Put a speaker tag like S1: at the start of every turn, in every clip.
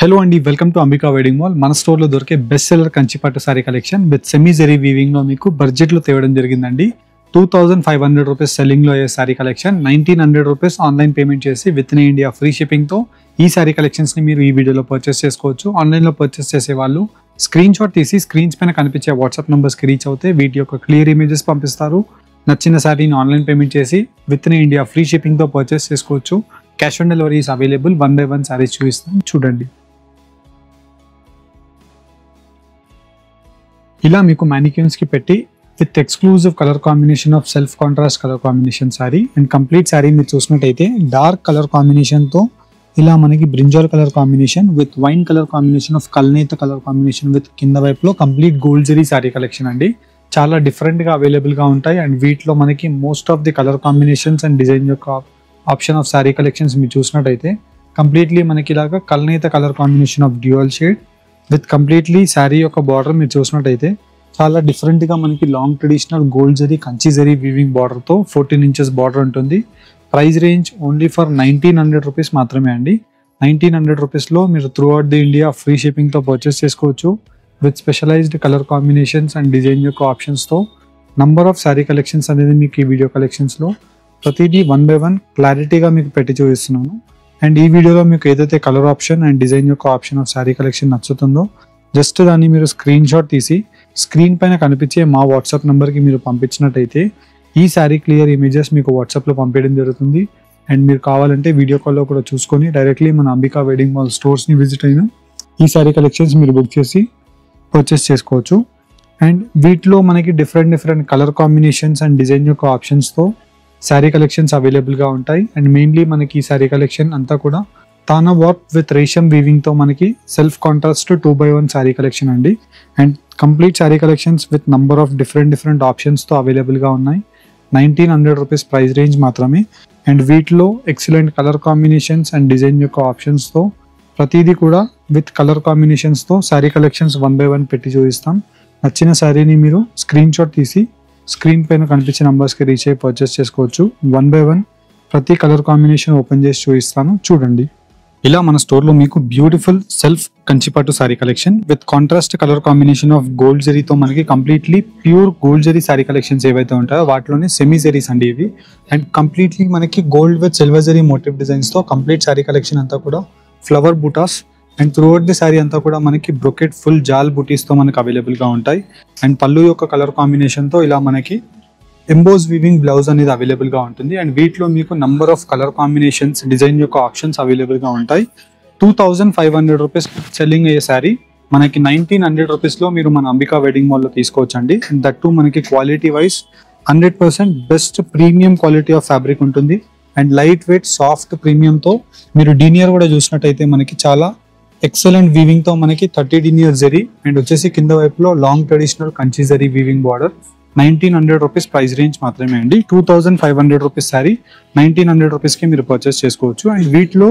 S1: Hello అండి, welcome to Ambika wedding mall. మన స్టోర్లో దొరికే బెస్ట్ సెల్లర్ కంచిపట్టు sari collection with semi zari వీవింగ్లో మీకు బడ్జెట్లో తేవడం జరిగిందండి. 2500 రూపీస్ సెల్లింగ్లో అయ్యే sari collection 1900 rupees online payment చేసి విత్ ఇన్ ఇండియా ఫ్రీ షిప్పింగ్తో ఈ సారీ కలెక్షన్స్ని మీరు ఈ వీడియోలో పర్చేస్ చేసుకోవచ్చు. ఆన్లైన్లో పర్చేస్ చేసే వాళ్ళు స్క్రీన్ షాట్ తీసి స్క్రీన్స్ పైన కనిపించే వాట్సాప్ నెంబర్స్కి రీచ్ అవుతే వీటి యొక్క క్లియర్ ఇమేజెస్ పంపిస్తారు. నచ్చిన సారీని ఆన్లైన్ పేమెంట్ చేసి విత్ ఇన్ ఇండియా ఫ్రీ షిప్పింగ్తో పర్చేస్ చేసుకోవచ్చు. Cash on delivery is available. 1 by 1 saris చూపిస్తాం, చూడండి. ఇలా మీకు మ్యానిక్యూన్స్ కి పెట్టి with exclusive colour combination of self contrast colour combination sari and complete sari మీరు చూసినట్టయితే డార్క్ కలర్ కాంబినేషన్ తో ఇలా మనకి brinjal colour combination with wine colour combination of కల్నేత కలర్ కాంబినేషన్ విత్ కింద వైపులో complete gold zari sorry collection అండి. చాలా డిఫరెంట్ గా అవైలబుల్ గా ఉంటాయి అండ్ వీటిలో మనకి most of the colour combinations and design యొక్క ఆప్షన్ ఆఫ్ సారీ కలెక్షన్స్ మీరు చూసినట్టయితే కంప్లీట్లీ మనకి ఇలాగా కల్నేత colour combination of dual shade with completely sari యొక్క బార్డర్ మీరు చూసినట్టయితే చాలా డిఫరెంట్గా మనకి long traditional gold zari Kanchi zari weaving బార్డర్తో 14 ఇంచెస్ బార్డర్ ఉంటుంది. Price range only for 1900 rupees మాత్రమే అండి. 1900 రూపీస్లో మీరు throughout the India free షిప్పింగ్తో పర్చేస్ చేసుకోవచ్చు with specialised colour combinations and design యొక్క ఆప్షన్స్తో. నంబర్ ఆఫ్ శారీ కలెక్షన్స్ అనేది మీకు ఈ వీడియో కలెక్షన్స్లో ప్రతిదీ 1 by 1 క్లారిటీగా మీకు పెట్టి చూపిస్తున్నాను. అండ్ ఈ వీడియోలో మీకు ఏదైతే కలర్ ఆప్షన్ అండ్ డిజైన్ యొక్క ఆప్షన్ ఆఫ్ శారీ కలెక్షన్ నచ్చుతుందో జస్ట్ దాన్ని మీరు స్క్రీన్ షాట్ తీసి స్క్రీన్ పైన కనిపించే మా వాట్సాప్ నెంబర్కి మీరు పంపించినట్టయితే ఈ శారీ క్లియర్ ఇమేజెస్ మీకు వాట్సాప్లో పంపించడం జరుగుతుంది. అండ్ మీరు కావాలంటే వీడియో కాల్లో కూడా చూసుకొని డైరెక్ట్లీ మన అంబికా వెడ్డింగ్ మాల్ స్టోర్స్ని విజిట్ అయిన ఈ శారీ కలెక్షన్స్ మీరు బుక్ చేసి పర్చేస్ చేసుకోవచ్చు. అండ్ వీటిలో మనకి different colour combinations and design యొక్క ఆప్షన్స్తో శారీ కలెక్షన్స్ అవైలబుల్గా ఉంటాయి. అండ్ మెయిన్లీ మనకి ఈ శారీ కలెక్షన్ అంతా కూడా తానా వార్ప్ విత్ రేషమ్ వీవింగ్తో మనకి self contrast 2 by 1 sari collection అండి. And complete sari collections with number of different ఆప్షన్స్తో అవైలబుల్గా ఉన్నాయి. 1900 రూపీస్ ప్రైస్ రేంజ్ మాత్రమే. అండ్ వీటిలో excellent colour combinations and design యొక్క ఆప్షన్స్తో ప్రతిదీ కూడా విత్ కలర్ కాంబినేషన్స్తో శారీ కలెక్షన్స్ 1 by 1 పెట్టి చూపిస్తాం. నచ్చిన శారీని మీరు స్క్రీన్ షాట్ తీసి స్క్రీన్ పైన కనిపించే నంబర్స్కి రీచ్ అయ్యి పర్చేస్ చేసుకోవచ్చు. 1 by 1 ప్రతి కలర్ కాంబినేషన్ ఓపెన్ చేసి చూపిస్తాను, చూడండి. ఇలా మన స్టోర్లో మీకు బ్యూటిఫుల్ సెల్ఫ్ కంచిపట్టు sari collection with contrast colour combination of gold జరీతో మనకి completely pure gold zari sari collections ఏవైతే ఉంటాయో వాటిలోనే సెమీ జరీస్ అండి ఇవి. అండ్ కంప్లీట్లీ మనకి gold with silver zari motif డిజైన్స్తో కంప్లీట్ సారీ కలెక్షన్ అంతా కూడా ఫ్లవర్ బూటాస్ and throughout the sari అంతా కూడా మనకి బ్రొకెట్ ఫుల్ జాల్ బూటీస్తో మనకి అవైలబుల్గా ఉంటాయి. అండ్ పళ్ళు యొక్క కలర్ కాంబినేషన్తో ఇలా మనకి ఎంబోస్ వీవింగ్ బ్లౌజ్ అనేది అవైలబుల్గా ఉంటుంది. అండ్ వీటిలో మీకు number of colour combinations design యొక్క ఆప్షన్స్ అవైలబుల్గా ఉంటాయి. 2500 రూపీస్ సెల్లింగ్ అయ్యే శారీ మనకి 1900 రూపీస్లో మీరు మన అంబికా వెడ్డింగ్ మాల్లో తీసుకోవచ్చు అండి. అండ్ దట్ టు మనకి quality wise 100% best premium quality of fabric ఉంటుంది. అండ్ లైట్ వెయిట్ సాఫ్ట్ ప్రీమియంతో మీరు డీనియర్ కూడా చూసినట్టయితే మనకి చాలా ఎక్సలెంట్ వీవింగ్తో మనకి 30 డీనియర్ జరీ అండ్ వచ్చేసి కింద వైపులో long traditional Kanchi zari weaving border. 1900 rupees price range మాత్రమే అండి. 2500 రూపీస్ శారీ 1900 రూపీస్కి మీరు పర్చేస్ చేసుకోవచ్చు. అండ్ వీటిలో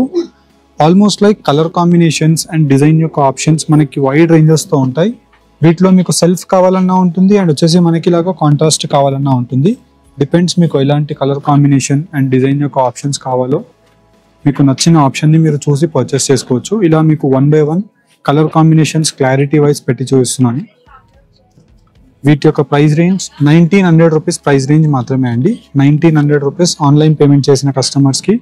S1: almost like colour combinations and design యొక్క ఆప్షన్స్ మనకి వైడ్ రేంజెస్తో ఉంటాయి. వీటిలో మీకు సెల్ఫ్ కావాలన్నా ఉంటుంది అండ్ వచ్చేసి మనకి ఇలాగా కాంట్రాస్ట్ కావాలన్నా ఉంటుంది. డిపెండ్స్ మీకు ఎలాంటి కలర్ కాంబినేషన్ అండ్ డిజైన్ యొక్క ఆప్షన్స్ కావాలో మీకు నచ్చిన ఆప్షన్ని మీరు చూసి పర్చేస్ చేసుకోవచ్చు. ఇలా మీకు 1 by 1 colour combinations clarity wise పెట్టి చూపిస్తున్నాను. వీటి యొక్క price range 1900 rupees price range మాత్రమే అండి. 1900 రూపీస్ ఆన్లైన్ పేమెంట్ చేసిన కస్టమర్స్కి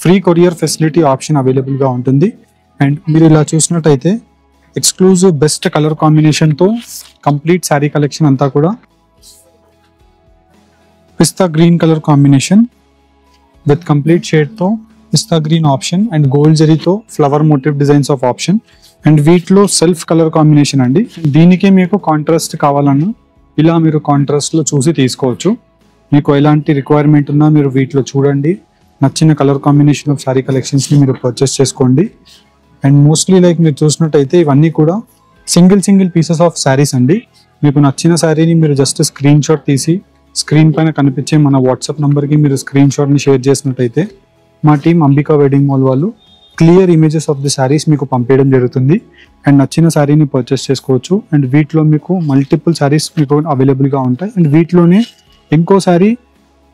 S1: ఫ్రీ కొరియర్ ఫెసిలిటీ ఆప్షన్ అవైలబుల్గా ఉంటుంది. అండ్ మీరు ఇలా చూసినట్టయితే ఎక్స్క్లూజివ్ బెస్ట్ కలర్ కాంబినేషన్తో కంప్లీట్ శారీ కలెక్షన్ అంతా కూడా పిస్తా green colour combination with complete షేడ్తో పిస్తా గ్రీన్ ఆప్షన్ అండ్ గోల్డ్ జరీతో flower motif designs of option. And వీటిలో సెల్ఫ్ కలర్ కాంబినేషన్ అండి. దీనికి మీకు కాంట్రాస్ట్ కావాలన్నా ఇలా మీరు కాంట్రాస్ట్లో చూసి తీసుకోవచ్చు. మీకు ఎలాంటి రిక్వైర్మెంట్ ఉన్నా మీరు వీటిలో చూడండి. నచ్చిన కలర్ కాంబినేషన్ ఆఫ్ శారీ కలెక్షన్స్ని మీరు పర్చేస్ చేసుకోండి. అండ్ మోస్ట్లీ లైక్ మీరు చూసినట్టయితే ఇవన్నీ కూడా సింగిల్ పీసెస్ ఆఫ్ శారీస్ అండి. మీకు నచ్చిన శారీని మీరు జస్ట్ స్క్రీన్ షాట్ తీసి స్క్రీన్ పైన కనిపించే మన వాట్సాప్ నెంబర్కి మీరు స్క్రీన్ షాట్ని షేర్ చేసినట్టయితే మా టీం అంబికా వెడ్డింగ్ మాల్ వాళ్ళు clear images of the saris మీకు పంపించడం జరుగుతుంది. అండ్ నచ్చిన శారీని పర్చేస్ చేసుకోవచ్చు. అండ్ వీటిలో మీకు మల్టిపుల్ శారీస్ మీకు అవైలబుల్గా ఉంటాయి. అండ్ వీటిలోనే ఇంకో శారీ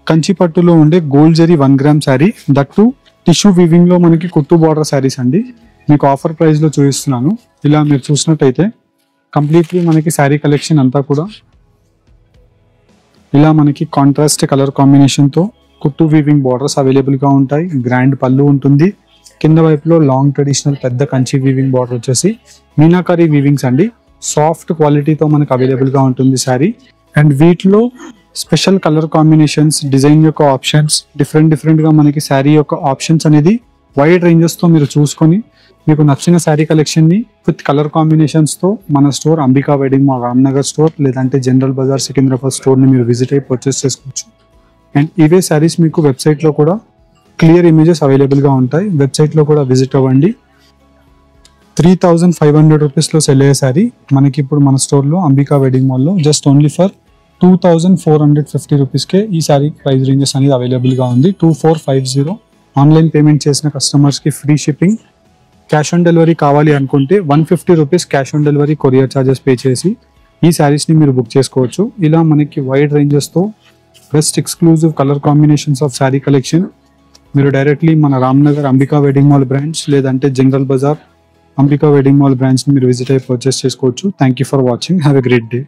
S1: కంచిపట్టులో ఉండే gold zari 1 gram sari, that too tissue వీవింగ్లో మనకి కుట్టు బార్డర్ శారీస్ అండి. మీకు ఆఫర్ ప్రైస్లో చూపిస్తున్నాను. ఇలా మీరు చూసినట్టయితే కంప్లీట్లీ మనకి శారీ కలెక్షన్ అంతా కూడా ఇలా మనకి కాంట్రాస్ట్ కలర్ కాంబినేషన్తో కుట్టు వీవింగ్ బార్డర్స్ అవైలబుల్గా ఉంటాయి. గ్రాండ్ పళ్ళు ఉంటుంది. కింద వైపులో లాంగ్ ట్రెడిషనల్ పెద్ద కంచి వీవింగ్ బార్డర్ వచ్చేసి మీనాకారి వీవింగ్స్ అండి. సాఫ్ట్ క్వాలిటీతో మనకు అవైలబుల్గా ఉంటుంది శారీ. అండ్ వీటిలో స్పెషల్ కలర్ కాంబినేషన్స్, డిజైన్ యొక్క ఆప్షన్స్ డిఫరెంట్గా మనకి శారీ యొక్క ఆప్షన్స్ అనేది వైడ్ రేంజెస్తో మీరు చూసుకొని మీకు నచ్చిన శారీ కలెక్షన్ని విత్ కలర్ కాంబినేషన్స్తో మన store Ambika wedding mall Ramnagar store లేదంటే జనరల్ బజార్ సికింద్రాబాద్ స్టోర్ని మీరు విజిట్ అయ్యి పర్చేస్ చేసుకోవచ్చు. అండ్ ఇవే శారీస్ మీకు వెబ్సైట్లో కూడా క్లియర్ ఇమేజెస్ అవైలబుల్గా ఉంటాయి. వెబ్సైట్లో కూడా విజిట్ అవ్వండి. 3,500 రూపీస్లో సెల్ అయ్యే శారీ మనకి ఇప్పుడు మన స్టోర్లో అంబికా వెడ్డింగ్ మాల్లో జస్ట్ ఓన్లీ ఫర్ 2,450 రూపీస్కే ఈ శారీ ప్రైస్ రేంజెస్ అనేది అవైలబుల్గా ఉంది. 2450. ఆన్లైన్ పేమెంట్ చేసిన కస్టమర్స్కి free shipping. Cash on delivery కావాలి అనుకుంటే 150 rupees cash on delivery courier charges pay చేసి ఈ శారీస్ని మీరు బుక్ చేసుకోవచ్చు. ఇలా మనకి వైడ్ రేంజెస్తో best exclusive colour combinations of sari collection మీరు డైరెక్ట్లీ మన Ramnagar Ambika wedding mall branch లేదంటే జనరల్ బజార్ అంబికా వెడ్డింగ్ మాల్ బ్రాంచ్ని మీరు విజిట్ అయ్యి పర్చేస్ చేసుకోవచ్చు. Thank you for watching. Have a great day.